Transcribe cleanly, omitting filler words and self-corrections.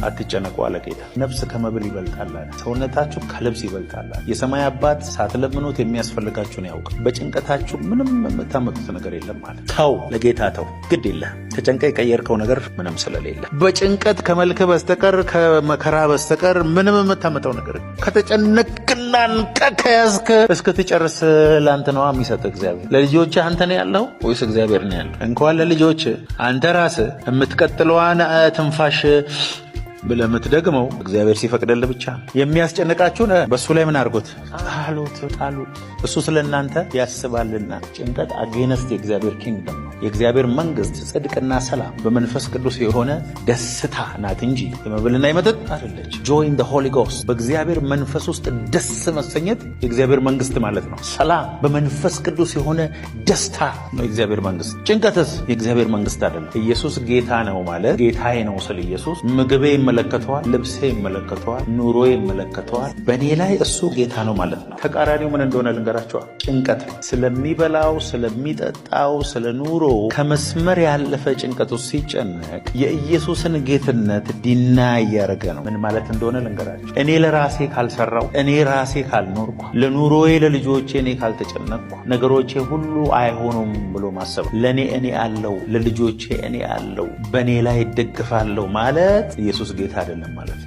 አትጨነቁ አለ ጌታ። ነፍስ ከመብል ይበልጣል፣ ሰውነታችሁ ከልብስ ይበልጣል። የሰማይ አባት ሳትለምኑት የሚያስፈልጋችሁን ያውቃል። በጭንቀታችሁ ምንም የምታመጡት ነገር የለም ማለት ተው፣ ለጌታ ተው፣ ግድ የለህ። ተጨንቀ የቀየርከው ነገር ምንም ስለሌለ በጭንቀት ከመልክ በስተቀር ከመከራ በስተቀር ምንም የምታመጣው ነገር ከተጨነቅና ከያዝክ እስክትጨርስ ላንተ ነው የሚሰጥ እግዚአብሔር። ለልጆች አንተ ነው ያለው ወይስ እግዚአብሔር ነው ያለው? እንኳን ለልጆች አንተ ራስህ የምትቀጥለዋን ትንፋሽ ብለህ የምትደግመው እግዚአብሔር ሲፈቅድልህ ብቻ። የሚያስጨንቃችሁን በእሱ ላይ ምን አድርጉት? ጣሉት። እሱ ስለእናንተ ያስባልና። ጭንቀት አጌነስት የእግዚአብሔር ኪንግደም ነው። የእግዚአብሔር መንግስት ጽድቅና ሰላም በመንፈስ ቅዱስ የሆነ ደስታ ናት እንጂ የመብልና የመጠጥ አይደለች። ጆይ ኢን ዘ ሆሊ ጎስት፣ በእግዚአብሔር መንፈስ ውስጥ ደስ መሰኘት የእግዚአብሔር መንግስት ማለት ነው። ሰላም በመንፈስ ቅዱስ የሆነ ደስታ ነው የእግዚአብሔር መንግስት። ጭንቀትስ የእግዚአብሔር መንግስት አይደለም። ኢየሱስ ጌታ ነው ማለት ጌታዬ ነው ስለ ኢየሱስ ምግቤ ይመለከተዋል፣ ልብሴ ይመለከተዋል፣ ኑሮ ይመለከተዋል። በእኔ ላይ እሱ ጌታ ነው ማለት ነው። ተቃራኒው ምን እንደሆነ ልንገራቸዋል። ጭንቀት ስለሚበላው፣ ስለሚጠጣው፣ ስለ ኑሮ ከመስመር ያለፈ ጭንቀቱ ሲጨነቅ የኢየሱስን ጌትነት ዲና እያደረገ ነው። ምን ማለት እንደሆነ ልንገራቸው። እኔ ለራሴ ካልሰራው፣ እኔ ራሴ ካልኖርኩ፣ ለኑሮዬ ለልጆቼ እኔ ካልተጨነቅኩ ነገሮቼ ሁሉ አይሆኑም ብሎ ማሰብ። ለእኔ እኔ አለው፣ ለልጆቼ እኔ አለው፣ በእኔ ላይ ደግፋለሁ ማለት ኢየሱስ ጌታ አይደለም ማለት ነው።